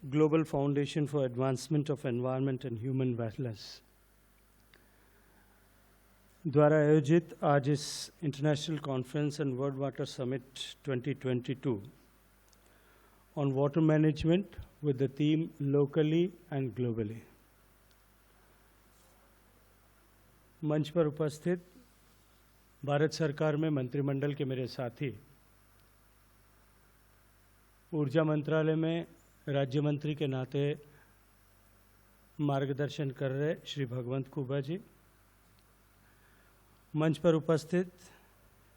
Global Foundation for Advancement of Environment and Human Wellness द्वारा आयोजित आज इस international conference and world water summit 2022 on water management with the theme locally and globally. मंच पर उपस्थित भारत सरकार में मंत्रिमंडल के मेरे साथी, ऊर्जा मंत्रालय में राज्य मंत्री के नाते मार्गदर्शन कर रहे श्री भगवंत कुबा जी, मंच पर उपस्थित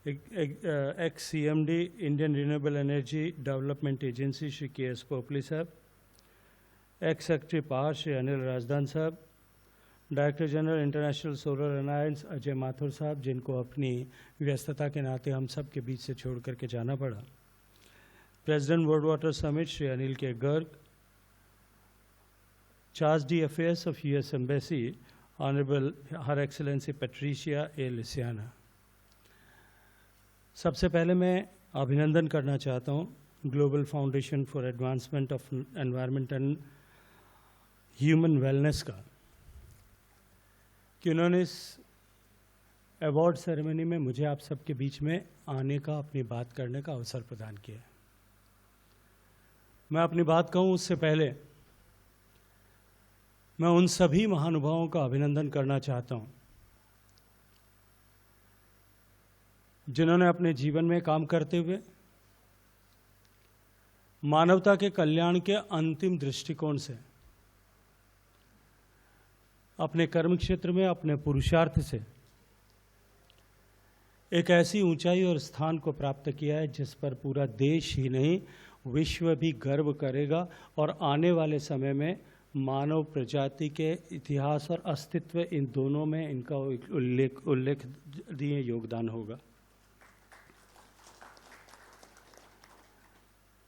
ex CMD Indian renewable energy development agency Shri KS Popli साहब, ex secretary power Shri Anil Rajdan साहब, director general international solar alliance Ajay Mathur साहब, जिनको अपनी व्यस्तता के नाते हम सब के बीच से छोड़ करके जाना पड़ा, president world water summit Shri Anil K Garg, charge d'affaires of US embassy honourable her excellency Patricia A Lacina. सबसे पहले मैं अभिनंदन करना चाहता हूँ global foundation for advancement of environment and human wellness का, कि उन्होंने इस अवार्ड सेरेमनी में मुझे आप सबके बीच में आने का, अपनी बात करने का अवसर प्रदान किया। मैं अपनी बात कहूँ उससे पहले मैं उन सभी महानुभावों का अभिनंदन करना चाहता हूँ जिन्होंने अपने जीवन में काम करते हुए मानवता के कल्याण के अंतिम दृष्टिकोण से, अपने कर्म क्षेत्र में अपने पुरुषार्थ से एक ऐसी ऊंचाई और स्थान को प्राप्त किया है जिस पर पूरा देश ही नहीं विश्व भी गर्व करेगा, और आने वाले समय में मानव प्रजाति के इतिहास और अस्तित्व इन दोनों में इनका उल्लेखनीय योगदान होगा।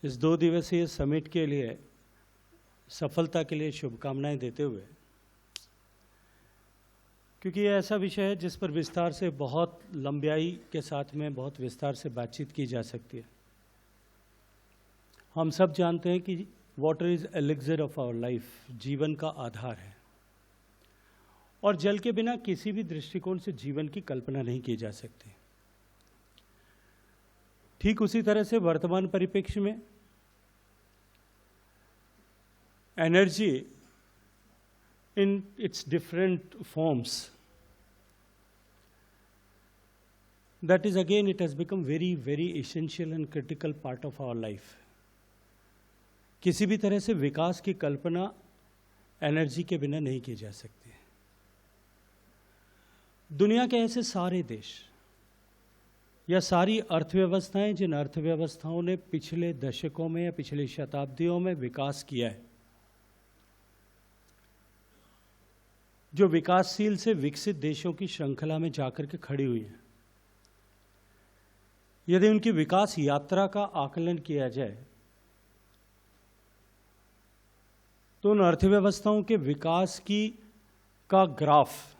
इस 2 दिवसीय समिट के लिए सफलता के लिए शुभकामनाएं देते हुए, क्योंकि ये ऐसा विषय है जिस पर विस्तार से, बहुत लंबाई के साथ में बहुत विस्तार से बातचीत की जा सकती है। हम सब जानते हैं कि water is elixir of our life, जीवन का आधार है, और जल के बिना किसी भी दृष्टिकोण से जीवन की कल्पना नहीं की जा सकती। ठीक उसी तरह से वर्तमान परिप्रेक्ष्य में energy in its different forms, that is again it has become very essential and critical part of our life। किसी भी तरह से विकास की कल्पना एनर्जी के बिना नहीं की जा सकती। दुनिया के ऐसे सारे देश या सारी अर्थव्यवस्थाएं जिन अर्थव्यवस्थाओं ने पिछले दशकों में या पिछली शताब्दियों में विकास किया है, जो विकासशील से विकसित देशों की श्रृंखला में जाकर के खड़ी हुई हैं, यदि उनकी विकास यात्रा का आकलन किया जाए तो उन अर्थव्यवस्थाओं के विकास का ग्राफ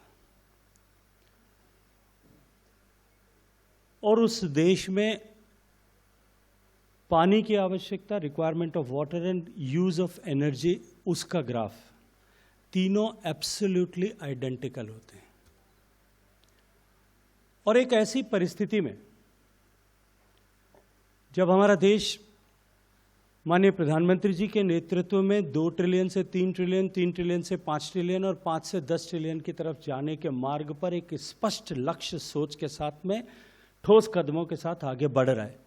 और उस देश में पानी की आवश्यकता, requirement of water and use of energy, उसका ग्राफ, तीनों एब्सोल्युटली आइडेंटिकल होते हैं। और एक ऐसी परिस्थिति में जब हमारा देश माननीय प्रधानमंत्री जी के नेतृत्व में 2 ट्रिलियन से 3 ट्रिलियन, 3 ट्रिलियन से 5 ट्रिलियन और 5 से 10 ट्रिलियन की तरफ जाने के मार्ग पर एक स्पष्ट लक्ष्य सोच के साथ में ठोस कदमों के साथ आगे बढ़ रहा है,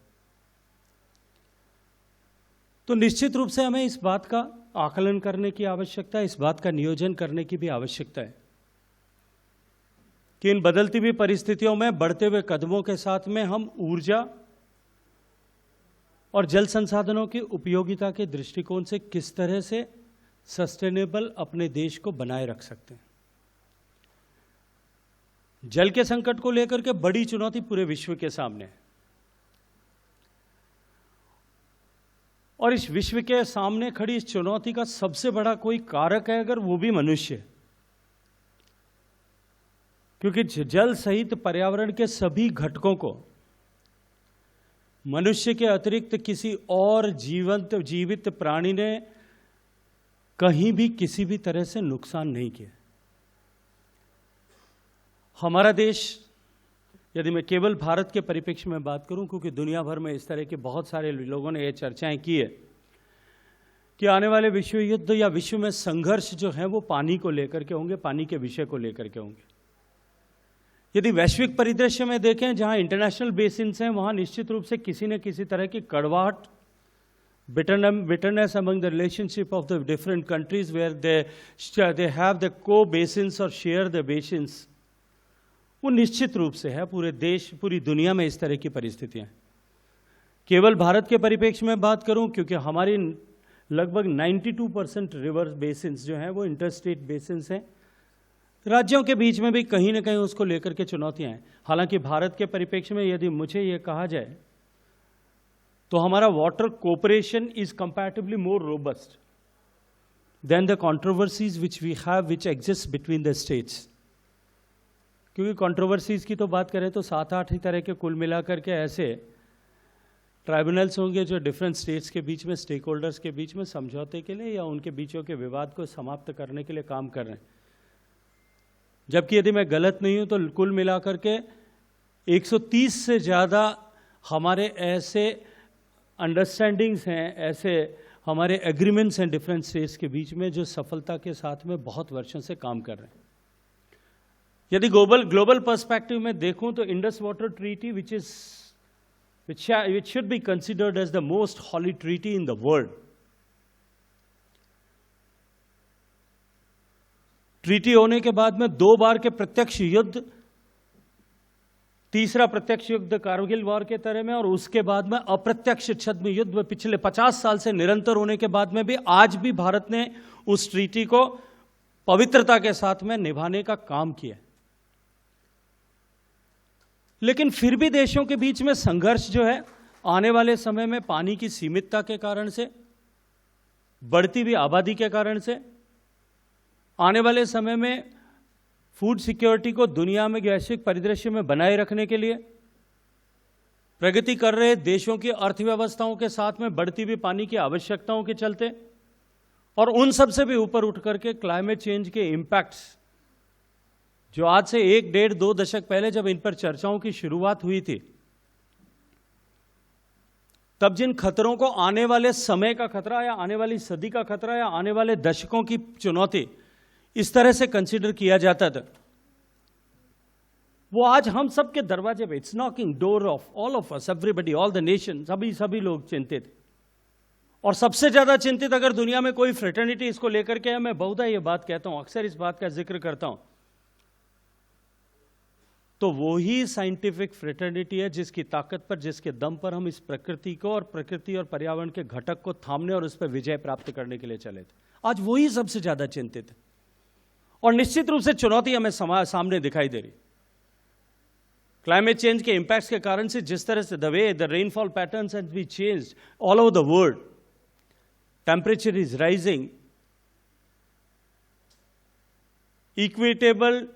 तो निश्चित रूप से हमें इस बात का आकलन करने की आवश्यकता है, इस बात का नियोजन करने की भी आवश्यकता है कि इन बदलती हुई परिस्थितियों में बढ़ते हुए कदमों के साथ में हम ऊर्जा और जल संसाधनों की उपयोगिता के दृष्टिकोण से किस तरह से सस्टेनेबल अपने देश को बनाए रख सकते हैं। जल के संकट को लेकर के बड़ी चुनौती पूरे विश्व के सामने है, और इस विश्व के सामने खड़ी इस चुनौती का सबसे बड़ा कोई कारक है अगर, वो भी मनुष्य, क्योंकि जल सहित पर्यावरण के सभी घटकों को मनुष्य के अतिरिक्त किसी और जीवित प्राणी ने कहीं भी किसी भी तरह से नुकसान नहीं किया। हमारा देश, यदि मैं केवल भारत के परिप्रेक्ष्य में बात करूं, क्योंकि दुनिया भर में इस तरह के बहुत सारे लोगों ने ये चर्चाएं की है कि आने वाले विश्व युद्ध या विश्व में संघर्ष जो है वो पानी को लेकर के होंगे, पानी के विषय को लेकर के होंगे। यदि वैश्विक परिदृश्य में देखें, जहां इंटरनेशनल बेसिन्स हैं, वहां निश्चित रूप से किसी न किसी तरह की कड़वाहट, bitterness among the relationship of the different countries where they have the co-basins or share the basins, वो निश्चित रूप से है। पूरे देश, पूरी दुनिया में इस तरह की परिस्थितियां। केवल भारत के परिप्रेक्ष्य में बात करूं, क्योंकि हमारी लगभग 92% रिवर बेसिन्स जो हैं वो इंटरस्टेट बेसिन्स हैं। राज्यों के बीच में भी कहीं ना कहीं उसको लेकर के चुनौतियां हैं। हालांकि भारत के परिप्रेक्ष्य में यदि मुझे ये कहा जाए तो हमारा water cooperation is comparatively more robust than the controversies which we have which exist between the states. क्योंकि कंट्रोवर्सीज की तो बात करें तो 7-8 ही तरह के कुल मिलाकर के ऐसे ट्राइब्यूनल्स होंगे जो डिफरेंट स्टेट्स के बीच में, स्टेक होल्डर्स के बीच में समझौते के लिए या उनके बीचों के विवाद को समाप्त करने के लिए काम कर रहे हैं। जबकि यदि मैं गलत नहीं हूं तो कुल मिलाकर के 130 से ज़्यादा हमारे ऐसे अंडरस्टैंडिंग्स हैं, ऐसे हमारे एग्रीमेंट्स हैं डिफरेंट स्टेट्स के बीच में, जो सफलता के साथ में बहुत वर्षों से काम कर रहे हैं। यदि ग्लोबल पर्सपेक्टिव में देखूं तो Indus water treaty which should be considered as the most holy treaty in the world. Treaty होने के बाद में 2 बार के प्रत्यक्ष युद्ध, तीसरा प्रत्यक्ष युद्ध कारगिल वॉर के तरह में, और उसके बाद में अप्रत्यक्ष छद्म युद्ध में पिछले 50 साल से निरंतर होने के बाद में भी आज भी भारत ने उस ट्रीटी को पवित्रता के साथ में निभाने का काम किया। लेकिन फिर भी देशों के बीच में संघर्ष जो है आने वाले समय में पानी की सीमितता के कारण से, बढ़ती हुई आबादी के कारण से, आने वाले समय में फूड सिक्योरिटी को दुनिया में वैश्विक परिदृश्य में बनाए रखने के लिए प्रगति कर रहे देशों की अर्थव्यवस्थाओं के साथ में बढ़ती हुई पानी की आवश्यकताओं के चलते, और उन सब से भी ऊपर उठ करके क्लाइमेट चेंज के इम्पैक्ट्स, जो आज से 1-1.5-2 दशक पहले जब इन पर चर्चाओं की शुरुआत हुई थी, तब जिन खतरों को आने वाले समय का खतरा या आने वाली सदी का खतरा या आने वाले दशकों की चुनौती इस तरह से कंसीडर किया जाता था, वो आज हम सब के दरवाजे पे, it's knocking door of all of us, everybody, all the nation, सभी लोग चिंतित। और सबसे ज्यादा चिंतित अगर दुनिया में कोई फ्रेटर्निटी इसको लेकर के है, मैं बहुधा ये बात कहता हूं, अक्सर इस बात का जिक्र करता हूं, तो वो ही साइंटिफिक फ्रेटर्निटी है जिसकी ताकत पर, जिसके दम पर हम इस प्रकृति को और प्रकृति और पर्यावरण के घटक को थामने और उस पर विजय प्राप्त करने के लिए चले थे। आज वही सबसे ज्यादा चिंतित है, और निश्चित रूप से चुनौती हमें सामने दिखाई दे रही। क्लाइमेट चेंज के इंपैक्ट्स के कारण से जिस तरह से the way the rainfall patterns has been changed all over the world, temperature is rising, equitable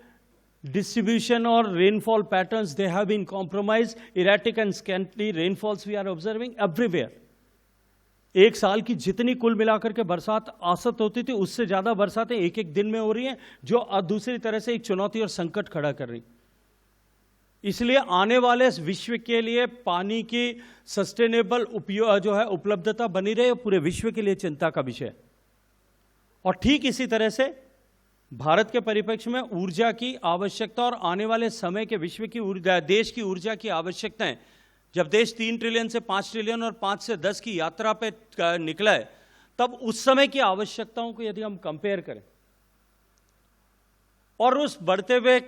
distribution or rainfall patterns, they have been compromised, erratic and scanty rainfalls we are observing everywhere. एक साल की जितनी कुल मिलाकर के बरसात औसत होती थी, उससे ज्यादा बरसातें एक दिन में हो रही हैं, जो दूसरी तरह से एक चुनौती और संकट खड़ा कर रही। इसलिए आने वाले विश्व के लिए पानी की सस्टेनेबल उपयोग जो है उपलब्धता बनी रहे, पूरे विश्व के लिए चिंता का विषय। और ठीक इसी तरह से भारत के परिप्रेक्ष्य में ऊर्जा की आवश्यकता और आने वाले समय के विश्व की ऊर्जा, देश की ऊर्जा की आवश्यकताएं, जब देश 3 ट्रिलियन से 5 ट्रिलियन और 5 से 10 की यात्रा पे निकला है, तब उस समय की आवश्यकताओं को यदि हम कंपेयर करें और उस बढ़ते हुए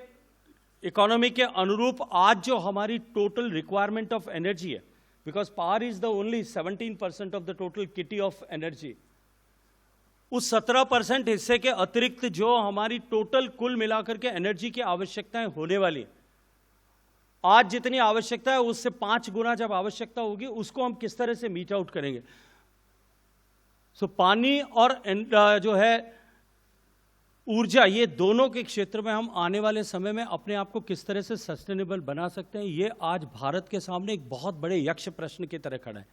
इकोनॉमी के अनुरूप आज जो हमारी टोटल रिक्वायरमेंट ऑफ एनर्जी है, because power is the only 17% of the total kitty of energy, उस 17% हिस्से के अतिरिक्त जो हमारी टोटल कुल मिलाकर के एनर्जी की आवश्यकताएं होने वाली, आज जितनी आवश्यकता है उससे 5 गुना जब आवश्यकता होगी, उसको हम किस तरह से मीट आउट करेंगे। सो पानी और जो है ऊर्जा, ये दोनों के क्षेत्र में हम आने वाले समय में अपने आप को किस तरह से सस्टेनेबल बना सकते हैं, ये आज भारत के सामने एक बहुत बड़े यक्ष प्रश्न की तरह खड़ा है।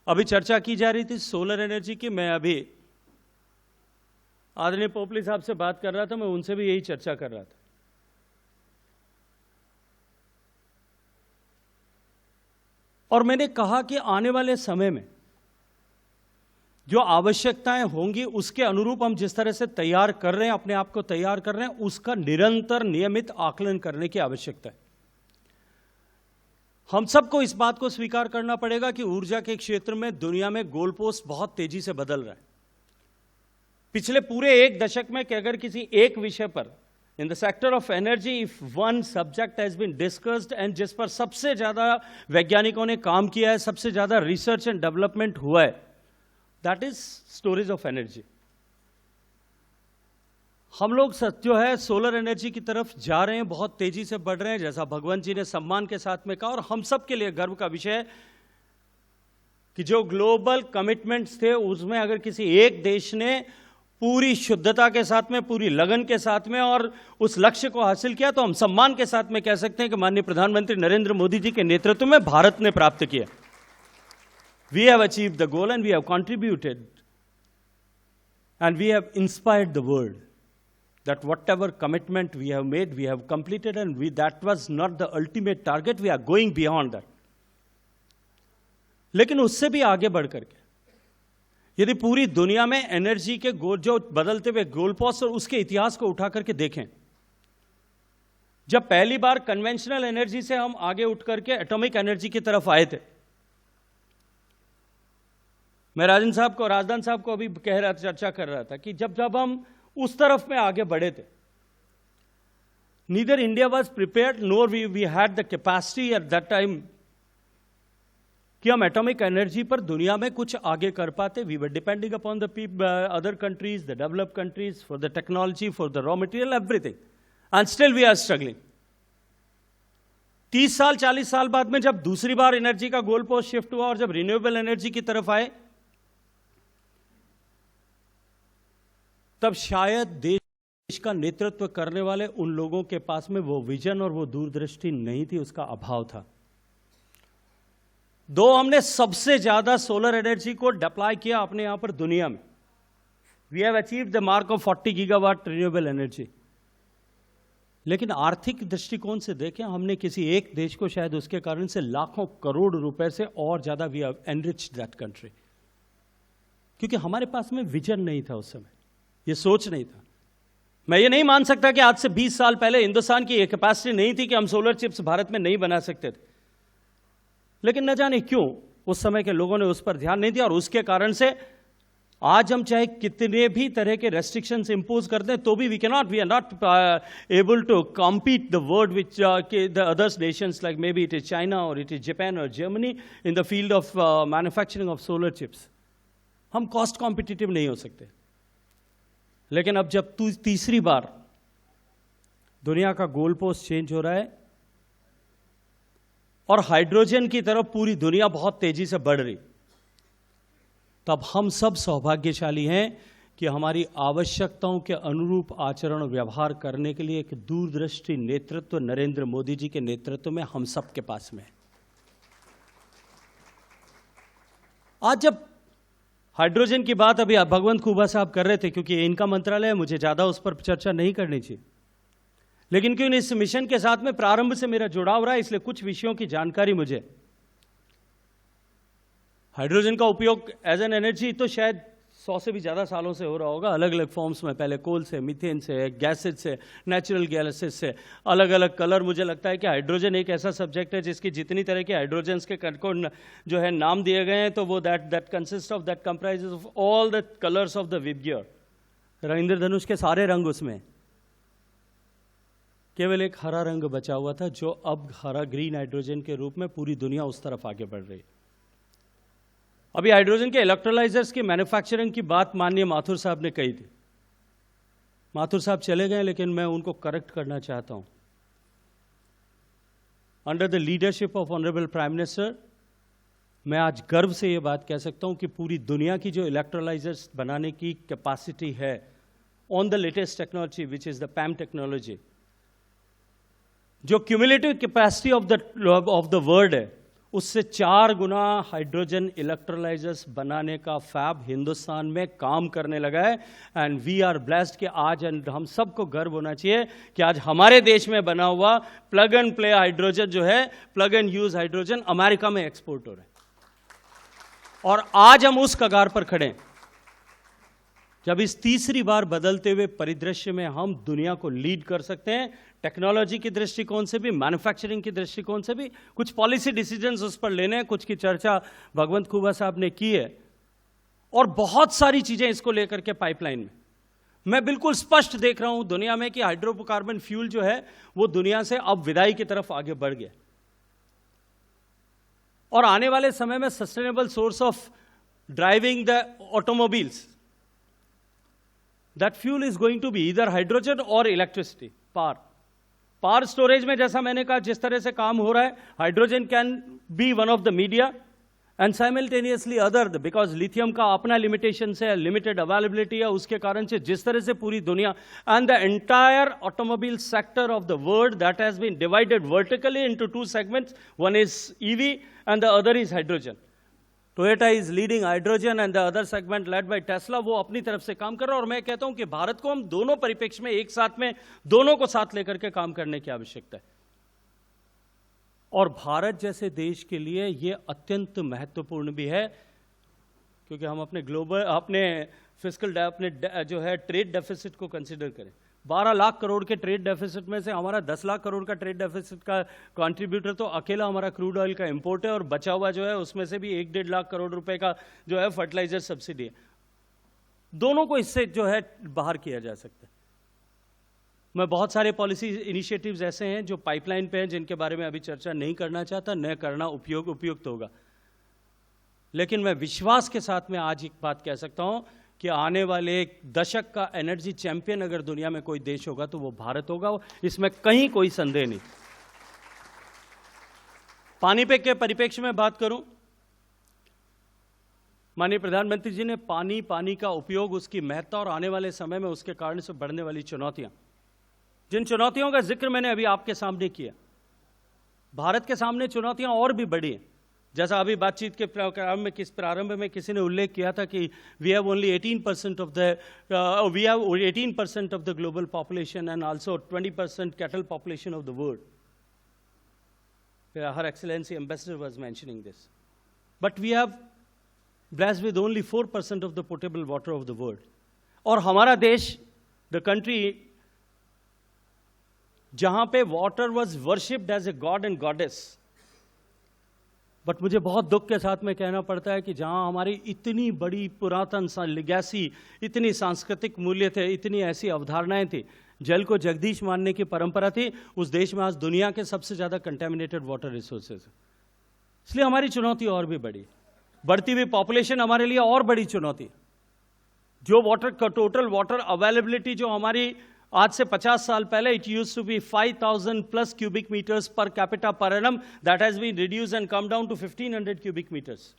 अभी चर्चा की जा रही थी सोलर एनर्जी की। मैं अभी आदरणीय पोपली साहब से बात कर रहा था, मैं उनसे भी यही चर्चा कर रहा था। और मैंने कहा कि आने वाले समय में जो आवश्यकताएं होंगी उसके अनुरूप हम जिस तरह से तैयार कर रहे हैं, अपने आप को तैयार कर रहे हैं, उसका निरंतर नियमित आकलन करने की आवश्यकता है। हम सबको इस बात को स्वीकार करना पड़ेगा कि ऊर्जा के क्षेत्र में दुनिया में गोलपोस्ट बहुत तेजी से बदल रहा है। पिछले पूरे एक दशक में कि अगर किसी एक विषय पर in the sector of energy if one subject has been discussed and जिस पर सबसे ज्यादा वैज्ञानिकों ने काम किया है, सबसे ज्यादा रिसर्च एंड डेवलपमेंट हुआ है, that is storage of energy. हम लोग जो है सोलर एनर्जी की तरफ जा रहे हैं, बहुत तेजी से बढ़ रहे हैं, जैसा भगवंत जी ने सम्मान के साथ में कहा। और हम सब के लिए गर्व का विषय है कि जो ग्लोबल कमिटमेंट्स थे उसमें अगर किसी एक देश ने पूरी शुद्धता के साथ में, पूरी लगन के साथ में और उस लक्ष्य को हासिल किया, तो हम सम्मान के साथ में कह सकते हैं कि माननीय प्रधानमंत्री नरेंद्र मोदी जी के नेतृत्व में भारत ने प्राप्त किया। We have achieved the goal and we have contributed and we have inspired the world that whatever commitment we have made, we have completed, and that was not the ultimate target, we are going beyond that. लेकिन उससे भी आगे बढ़ करके यदि पूरी दुनिया में एनर्जी के जो बदलते हुए गोलपोस्ट और उसके इतिहास को उठा करके देखें, जब पहली बार कन्वेंशनल एनर्जी से हम आगे उठ करके एटॉमिक एनर्जी की तरफ आए थे, मैं राजन साहब को, राजदान साहब को अभी कह रहा था, चर्चा कर रहा था कि जब हम उस तरफ में आगे बढ़े थे, neither India was prepared nor we had the capacity at that time कि हम एटॉमिक एनर्जी पर दुनिया में कुछ आगे कर पाते। We were depending upon the other countries, the developed countries for the technology, for the raw material, everything, and still we are struggling. 30 साल 40 साल बाद में जब दूसरी बार एनर्जी का गोल पोस्ट शिफ्ट हुआ और जब रिन्यूएबल एनर्जी की तरफ आए, तब शायद देश का नेतृत्व करने वाले उन लोगों के पास में वो विजन और वो दूरदृष्टि नहीं थी, उसका अभाव था। दो हमने सबसे ज्यादा सोलर एनर्जी को डिप्लॉय किया अपने यहां पर दुनिया में, we have achieved the mark of 40 gigawatt renewable energy, लेकिन आर्थिक दृष्टिकोण से देखें, हमने किसी एक देश को शायद उसके कारण से लाखों करोड़ रुपए से और ज्यादा we have enriched that country, क्योंकि हमारे पास में विजन नहीं था उस समय, ये सोच नहीं था। मैं ये नहीं मान सकता कि आज से 20 साल पहले हिंदुस्तान की ये कैपेसिटी नहीं थी कि हम सोलर चिप्स भारत में नहीं बना सकते थे, लेकिन न जाने क्यों उस समय के लोगों ने उस पर ध्यान नहीं दिया और उसके कारण से आज हम चाहे कितने भी तरह के रेस्ट्रिक्शंस इंपोज कर दें तो भी we are not able to compete the world which the others nations like maybe it is China और इट इज जापान और Germany in the field of manufacturing of solar chips. हम cost competitive नहीं हो सकते। लेकिन अब जब तीसरी बार दुनिया का गोल पोस्ट चेंज हो रहा है और हाइड्रोजन की तरफ पूरी दुनिया बहुत तेजी से बढ़ रही, तब हम सब सौभाग्यशाली हैं कि हमारी आवश्यकताओं के अनुरूप आचरण और व्यवहार करने के लिए एक दूरदृष्टि नेतृत्व नरेंद्र मोदी जी के नेतृत्व में हम सब के पास में है। आज जब हाइड्रोजन की बात अभी भगवंत खूबा साहब कर रहे थे, क्योंकि इनका मंत्रालय है, मुझे ज्यादा उस पर चर्चा नहीं करनी चाहिए, लेकिन क्यों इस मिशन के साथ में प्रारंभ से मेरा जुड़ाव रहा है, इसलिए कुछ विषयों की जानकारी मुझे। हाइड्रोजन का उपयोग एज एन एनर्जी तो शायद 100 से भी ज्यादा सालों से हो रहा होगा, अलग अलग फॉर्म्स में, पहले कोल से, मीथेन से, गैसेज से, नेचुरल गैसेज से, अलग अलग कलर। मुझे लगता है कि हाइड्रोजन एक ऐसा सब्जेक्ट है जिसकी जितनी तरह के हाइड्रोजन्स के जो है नाम दिए गए हैं, तो वो that consist of, that comprises of all the colours of the VIBGYOR. इंद्रधनुष के सारे रंग उसमें, केवल एक हरा रंग बचा हुआ था, जो अब हरा ग्रीन हाइड्रोजन के रूप में पूरी दुनिया उस तरफ आगे बढ़ रही है। अभी हाइड्रोजन के इलेक्ट्रोलाइजर्स की मैन्युफैक्चरिंग की बात माननीय माथुर साहब ने कही थी। माथुर साहब चले गए, लेकिन मैं उनको करेक्ट करना चाहता हूं। Under the leadership of honourable prime minister, मैं आज गर्व से यह बात कह सकता हूं कि पूरी दुनिया की जो इलेक्ट्रोलाइजर्स बनाने की कैपेसिटी है on the latest technology which is the PAM technology, जो cumulative capacity of the world है, उससे 4 गुना हाइड्रोजन इलेक्ट्रोलाइजर्स बनाने का फैब हिंदुस्तान में काम करने लगा है। एंड वी आर ब्लेस्ड कि आज हम सबको गर्व होना चाहिए कि आज हमारे देश में बना हुआ प्लग एंड प्ले हाइड्रोजन जो है, plug and use hydrogen, America में एक्सपोर्ट हो रहा है। और आज हम उस कगार पर खड़े हैं जब इस तीसरी बार बदलते हुए परिदृश्य में हम दुनिया को लीड कर सकते हैं। टेक्नोलॉजी की दृष्टिकोण से भी, मैन्युफैक्चरिंग की दृष्टिकोण से भी कुछ पॉलिसी डिसीजंस उस पर लेने हैं, कुछ की चर्चा भगवंत खुबा साहब ने की है, और बहुत सारी चीजें इसको लेकर के पाइपलाइन में। मैं बिल्कुल स्पष्ट देख रहा हूं दुनिया में कि हाइड्रोकार्बन फ्यूल जो है वो दुनिया से अब विदाई की तरफ आगे बढ़ गया, और आने वाले समय में sustainable source of driving the automobiles, that fuel is going to be either hydrogen or electricity, power storage में जैसा मैंने कहा जिस तरह से काम हो रहा है, hydrogen can be one of the media and simultaneously other, because lithium का अपना लिमिटेशन है, लिमिटेड अवेलेबिलिटी है, उसके कारण से जिस तरह से पूरी दुनिया and the entire automobile sector of the world that has been divided vertically into 2 segments, one is EV and the other is hydrogen. Toyota is leading hydrogen and the other segment led by Tesla, वो अपनी तरफ से काम कर रहा है। और मैं कहता हूं कि भारत को हम दोनों परिप्रेक्ष्य में एक साथ में दोनों को साथ लेकर के काम करने की आवश्यकता है। और भारत जैसे देश के लिए यह अत्यंत महत्वपूर्ण भी है, क्योंकि हम अपने ग्लोबल, अपने फिस्कल, अपने जो है ट्रेड डेफिसिट को कंसिडर करें, 12 लाख करोड़ के ट्रेड डेफिसिट में से हमारा 10 लाख करोड़ का ट्रेड डेफिसिट का कंट्रीब्यूटर तो अकेला हमारा क्रूड ऑयल का इंपोर्ट है, और बचा हुआ जो है उसमें से भी 1-1.5 लाख करोड़ रुपए का जो है फर्टिलाइजर सब्सिडी है। दोनों को इससे जो है बाहर किया जा सकता है। मैं बहुत सारे पॉलिसी इनिशिएटिव्स ऐसे हैं जो पाइपलाइन पे हैं, जिनके बारे में अभी चर्चा नहीं करना चाहता, न करना उपयुक्त होगा। लेकिन मैं विश्वास के साथ में आज एक बात कह सकता हूं कि आने वाले एक दशक का एनर्जी चैंपियन अगर दुनिया में कोई देश होगा तो वो भारत होगा, इसमें कहीं कोई संदेह नहीं। पानी पे के परिप्रेक्ष्य में बात करूं, माननीय प्रधानमंत्री जी ने पानी का उपयोग, उसकी महत्ता और आने वाले समय में उसके कारण से बढ़ने वाली चुनौतियां, जिन चुनौतियों का जिक्र मैंने अभी आपके सामने किया, भारत के सामने चुनौतियां और भी बड़ी हैं। जैसा अभी बातचीत के प्रारंभ में किसी ने उल्लेख किया था कि we have only 18% of the global population and also 20% cattle population of the world. Her excellency ambassador was mentioning this, but we have blessed with only 4% of the potable water of the world. और हमारा देश, the country जहां पे water was worshipped as a god and goddess, but मुझे बहुत दुख के साथ में कहना पड़ता है कि जहां हमारी इतनी बड़ी पुरातन लिगेसी, इतनी सांस्कृतिक मूल्य थे, इतनी ऐसी अवधारणाएं थी, जल को जगदीश मानने की परंपरा थी, उस देश में आज दुनिया के सबसे ज्यादा कंटेमिनेटेड वाटर रिसोर्सेज है। इसलिए हमारी चुनौती और भी बड़ी, बढ़ती हुई पॉपुलेशन हमारे लिए और बड़ी चुनौती। जो वाटर का टोटल वाटर अवेलेबिलिटी जो हमारी आज से 50 साल पहले, it used to be 5000 plus cubic metres per capita per annum, that has been reduced and come down to 1500 cubic metres.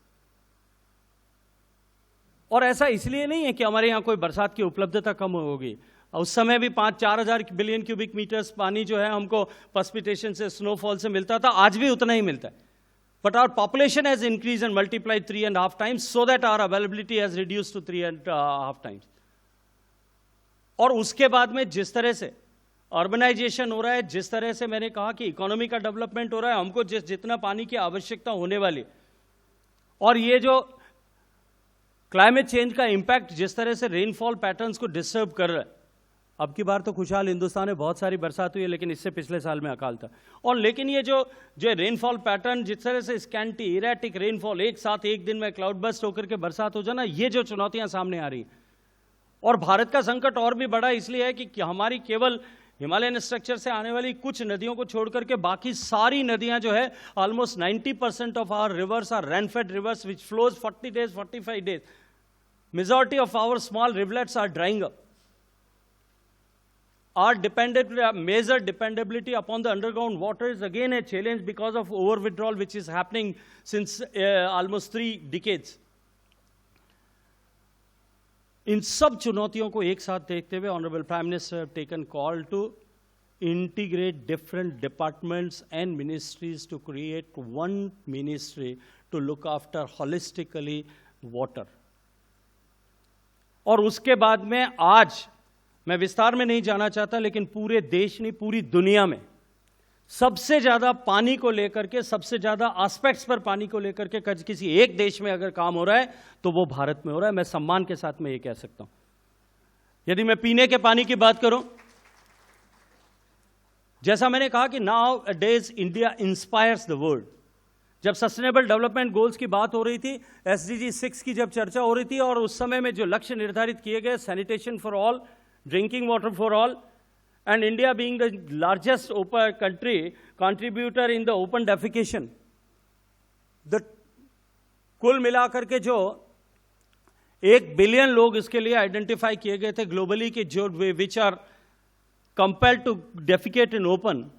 और ऐसा इसलिए नहीं है कि हमारे यहां कोई बरसात की उपलब्धता कम होगी, उस समय भी 5-4 बिलियन क्यूबिक मीटर्स पानी जो है हमको प्रेसिपिटेशन से, स्नोफॉल से मिलता था, आज भी उतना ही मिलता है। But our population has increase and multiplied 3.5 times, so that our availability has reduced to 3.5 times। और उसके बाद में जिस तरह से अर्बनाइजेशन हो रहा है, जिस तरह से मैंने कहा कि इकोनॉमी का डेवलपमेंट हो रहा है, हमको जितना पानी की आवश्यकता होने वाली, और ये जो क्लाइमेट चेंज का इंपैक्ट जिस तरह से रेनफॉल पैटर्न्स को डिस्टर्ब कर रहा है। अब की बार तो खुशहाल हिंदुस्तान में बहुत सारी बरसात हुई है, लेकिन इससे पिछले साल में अकाल था। और लेकिन ये जो रेनफॉल पैटर्न, जिस तरह से स्कैंटी इरेटिक रेनफॉल, एक साथ एक दिन में क्लाउड बस्ट होकर के बरसात हो जाना, ये जो चुनौतियां सामने आ रही हैं। और भारत का संकट और भी बड़ा इसलिए है कि हमारी केवल हिमालयन स्ट्रक्चर से आने वाली कुछ नदियों को छोड़कर के बाकी सारी नदियां जो है, almost 90% of our rivers are rainfed rivers which flows 40 days, 45 days. Majority of our small rivulets are drying up. Our major dependability upon the underground water is again a challenge because of over withdrawal which is happening since almost 3 decades. इन सब चुनौतियों को एक साथ देखते हुए honourable prime minister have taken call to integrate different departments and ministries to create one ministry to look after holistically water. और उसके बाद में आज मैं विस्तार में नहीं जाना चाहता, लेकिन पूरे देश नहीं, पूरी दुनिया में सबसे ज्यादा पानी को लेकर के, सबसे ज्यादा एस्पेक्ट्स पर पानी को लेकर के किसी एक देश में अगर काम हो रहा है तो वो भारत में हो रहा है। मैं सम्मान के साथ में ये कह सकता हूं। यदि मैं पीने के पानी की बात करूं, जैसा मैंने कहा कि now a days India inspires the world. जब सस्टेनेबल डेवलपमेंट गोल्स की बात हो रही थी, SDG 6 की जब चर्चा हो रही थी, और उस समय में जो लक्ष्य निर्धारित किए गए, sanitation for all, drinking water for all, and India being the largest open country contributor in the open defecation, the कुल मिलाकर के जो 1 बिलियन लोग इसके लिए आइडेंटिफाई किए गए थे ग्लोबली कि जो which are compelled to defecate in open,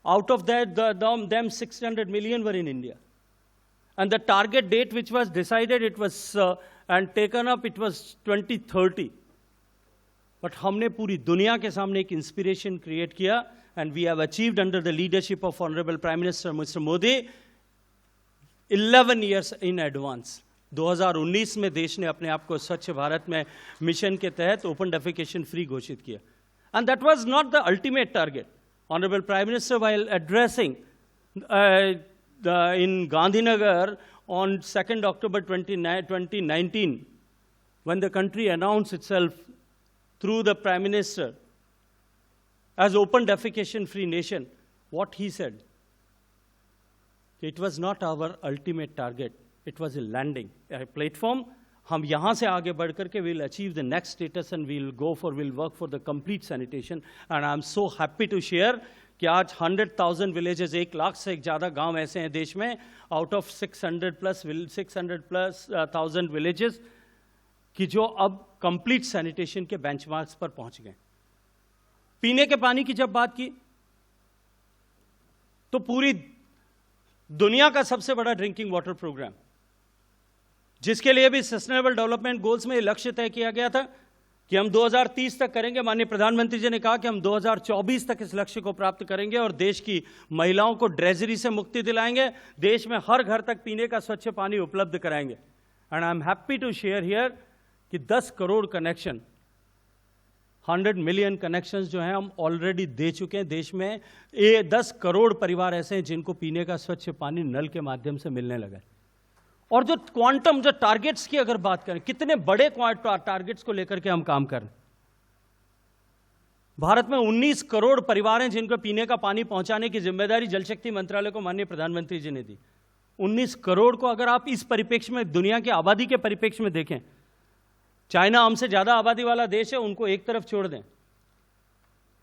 out of that them 600 million were in India, and the target date which was decided, it was and taken up, it was 2030. But हमने पूरी दुनिया के सामने एक inspiration create किया, and we have achieved under the leadership of honourable prime minister mister Modi 11 years in advance. 2019 में देश ने अपने आप को स्वच्छ भारत में मिशन के तहत ओपन डेफिकेशन फ्री घोषित किया, and that was not the ultimate target. Honourable prime minister while addressing in Gandhinagar on 2nd October 2019, when the country announced itself through the Prime Minister as open defecation free nation, what he said, it was not our ultimate target, it was a landing, a platform. हम यहाँ से आगे बढ़ करके we'll achieve the next status and we'll work for the complete sanitation. And I'm so happy to share कि आज 100,000 villages, 1 lakh से ज़्यादा गांव ऐसे हैं देश में, out of 600,000 villages, कि जो अब complete sanitation के benchmarks पर पहुंच गए। पीने के पानी की जब बात की, तो पूरी दुनिया का सबसे बड़ा ड्रिंकिंग वाटर प्रोग्राम, जिसके लिए भी सस्टेनेबल डेवलपमेंट गोल्स में लक्ष्य तय किया गया था कि हम 2030 तक करेंगे। माननीय प्रधानमंत्री जी ने कहा कि हम 2024 तक इस लक्ष्य को प्राप्त करेंगे और देश की महिलाओं को ड्रेजरी से मुक्ति दिलाएंगे, देश में हर घर तक पीने का स्वच्छ पानी उपलब्ध कराएंगे। And I am happy to share here कि 10 करोड़ कनेक्शन, 100 मिलियन कनेक्शंस जो हैं हम ऑलरेडी दे चुके हैं देश में। ये 10 करोड़ परिवार ऐसे हैं जिनको पीने का स्वच्छ पानी नल के माध्यम से मिलने लगा है। और जो क्वांटम, जो टारगेट्स की अगर बात करें, कितने बड़े टारगेट्स को लेकर के हम काम कर रहे हैं। भारत में 19 करोड़ परिवार हैं जिनको पीने का पानी पहुंचाने की जिम्मेदारी जल शक्ति मंत्रालय को माननीय प्रधानमंत्री जी ने दी। 19 करोड़ को अगर आप इस परिप्रेक्ष्य में, दुनिया की आबादी के परिप्रेक्ष्य में देखें, चाइना हमसे ज्यादा आबादी वाला देश है, उनको एक तरफ छोड़ दें,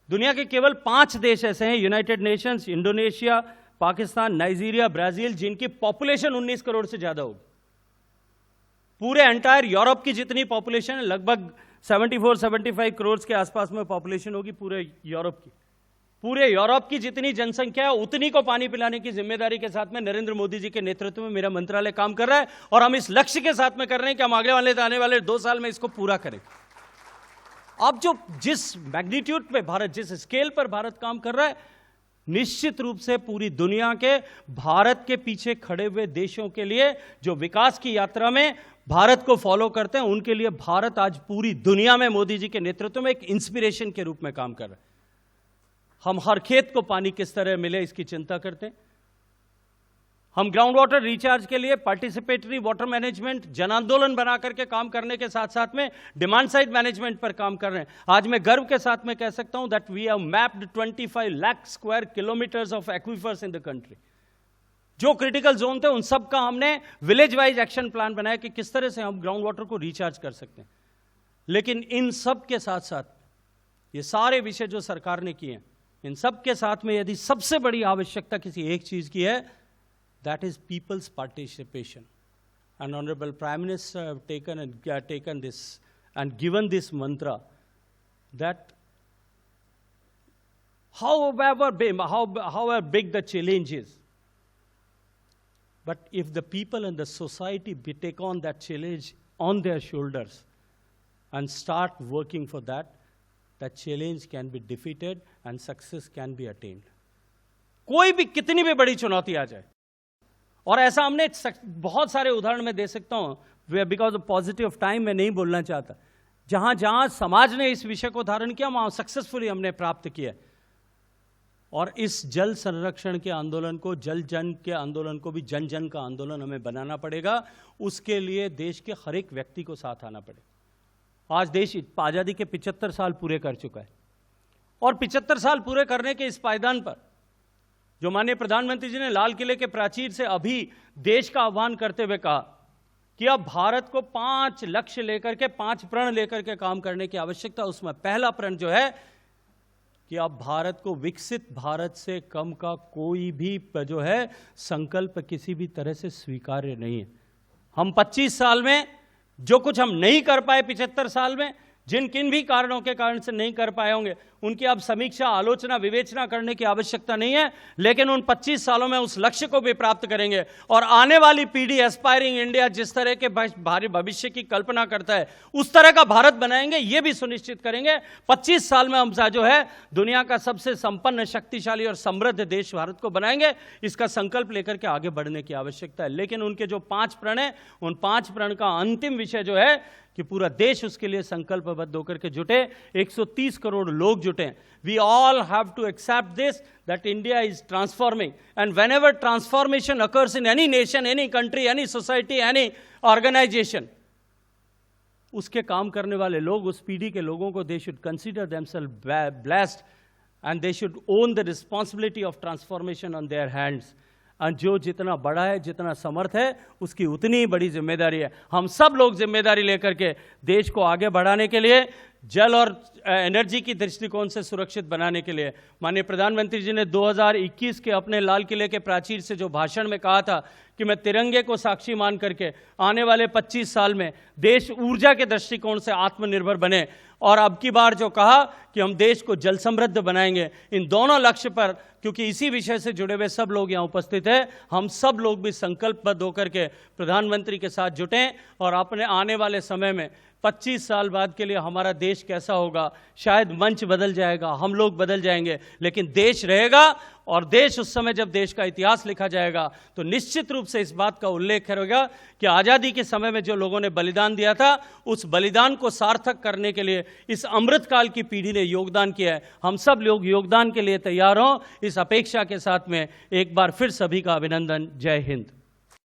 दुनिया के केवल 5 देश ऐसे हैं, United Nations, Indonesia, Pakistan, Nigeria, Brazil, जिनकी पॉपुलेशन 19 करोड़ से ज्यादा होगी। पूरे एंटायर यूरोप की जितनी पॉपुलेशन है, लगभग 74-75 करोड़ के आसपास में पॉपुलेशन होगी पूरे यूरोप की। पूरे यूरोप की जितनी जनसंख्या है, उतनी को पानी पिलाने की जिम्मेदारी के साथ में नरेंद्र मोदी जी के नेतृत्व में मेरा मंत्रालय काम कर रहा है, और हम इस लक्ष्य के साथ में कर रहे हैं कि हम आने वाले 2 साल में इसको पूरा करें। अब जो जिस मैग्नीट्यूड पे भारत, जिस स्केल पर भारत काम कर रहा है, निश्चित रूप से पूरी दुनिया के भारत के पीछे खड़े हुए देशों के लिए, जो विकास की यात्रा में भारत को फॉलो करते हैं, उनके लिए भारत आज पूरी दुनिया में मोदी जी के नेतृत्व में एक इंस्पिरेशन के रूप में काम कर रहा है। हम हर खेत को पानी किस तरह मिले इसकी चिंता करते हैं। हम ग्राउंड वाटर रिचार्ज के लिए पार्टिसिपेटरी वाटर मैनेजमेंट जन आंदोलन बना करके काम करने के साथ साथ में डिमांड साइड मैनेजमेंट पर काम कर रहे हैं। आज मैं गर्व के साथ में कह सकता हूं that we have mapped 25 lakh square kilometres of aquifers in the country. जो क्रिटिकल जोन थे उन सब का हमने विलेज वाइज एक्शन प्लान बनाया कि किस तरह से हम ग्राउंड वाटर को रिचार्ज कर सकते हैं। लेकिन इन सब के साथ साथ ये सारे विषय जो सरकार ने किए हैं, इन सब के साथ में यदि सबसे बड़ी आवश्यकता किसी एक चीज की है, that is people's participation. And Honorable Prime Minister have taken this and given this mantra that however big the challenge is, but if the people and the society take on that challenge on their shoulders and start working for that, that challenge can be defeated and success can be attend. कोई भी कितनी भी बड़ी चुनौती आ जाए, और ऐसा हमने बहुत सारे उदाहरण में दे सकता हूं, because of positive of time मैं नहीं बोलना चाहता, जहां जहां समाज ने इस विषय को धारण किया वहां सक्सेसफुली हमने प्राप्त किया। और इस जल संरक्षण के आंदोलन को, जल जन के आंदोलन को भी जन जन का आंदोलन हमें बनाना पड़ेगा। उसके लिए देश के हर एक व्यक्ति को साथ आना पड़ेगा। आज देश आजादी के 75 साल पूरे कर चुका है, और 75 साल पूरे करने के इस पायदान पर जो माननीय प्रधानमंत्री जी ने लाल किले के प्राचीर से अभी देश का आह्वान करते हुए कहा कि अब भारत को 5 लक्ष्य लेकर के, 5 प्रण लेकर के काम करने की आवश्यकता। उसमें पहला प्रण जो है कि अब भारत को विकसित भारत से कम का कोई भी जो है संकल्प किसी भी तरह से स्वीकार्य नहीं है। हम 25 साल में जो कुछ हम नहीं कर पाए 75 साल में, जिन किन भी कारणों के कारण से नहीं कर पाए होंगे, उनकी अब समीक्षा, आलोचना, विवेचना करने की आवश्यकता नहीं है, लेकिन उन 25 सालों में उस लक्ष्य को भी प्राप्त करेंगे। और आने वाली पीढ़ी, एस्पायरिंग इंडिया जिस तरह के भारी भविष्य की कल्पना करता है, उस तरह का भारत बनाएंगे, ये भी सुनिश्चित करेंगे। 25 साल में हम जो है दुनिया का सबसे संपन्न, शक्तिशाली और समृद्ध देश भारत को बनाएंगे। इसका संकल्प लेकर के आगे बढ़ने की आवश्यकता है। लेकिन उनके जो 5 प्रण है, उन 5 प्रण का अंतिम विषय जो है कि पूरा देश उसके लिए संकल्पबद्ध होकर के जुटे, 130 करोड़ लोग जुटे। We all have to accept this, that India is transforming, and whenever transformation occurs in any nation, any country, any society, any organization, उसके काम करने वाले लोग, उस पीढ़ी के लोगों को they should consider themselves blessed, and they should own the responsibility of transformation on their hands. और जो जितना बड़ा है, जितना समर्थ है, उसकी उतनी ही बड़ी जिम्मेदारी है। हम सब लोग जिम्मेदारी लेकर के देश को आगे बढ़ाने के लिए, जल और एनर्जी की दृष्टिकोण से सुरक्षित बनाने के लिए, माननीय प्रधानमंत्री जी ने 2021 के अपने लाल किले के प्राचीर से जो भाषण में कहा था कि मैं तिरंगे को साक्षी मान करके आने वाले 25 साल में देश ऊर्जा के दृष्टिकोण से आत्मनिर्भर बने, और अब की बार जो कहा कि हम देश को जल समृद्ध बनाएंगे, इन दोनों लक्ष्य पर, क्योंकि इसी विषय से जुड़े हुए सब लोग यहाँ उपस्थित हैं, हम सब लोग भी संकल्पबद्ध होकर के प्रधानमंत्री के साथ जुटें और अपने आने वाले समय में 25 साल बाद के लिए हमारा देश कैसा होगा, शायद मंच बदल जाएगा, हम लोग बदल जाएंगे, लेकिन देश रहेगा। और देश उस समय जब देश का इतिहास लिखा जाएगा तो निश्चित रूप से इस बात का उल्लेख करेगा कि आज़ादी के समय में जो लोगों ने बलिदान दिया था, उस बलिदान को सार्थक करने के लिए इस अमृतकाल की पीढ़ी ने योगदान किया है। हम सब लोग योगदान के लिए तैयार हों, इस अपेक्षा के साथ में एक बार फिर सभी का अभिनंदन। जय हिंद।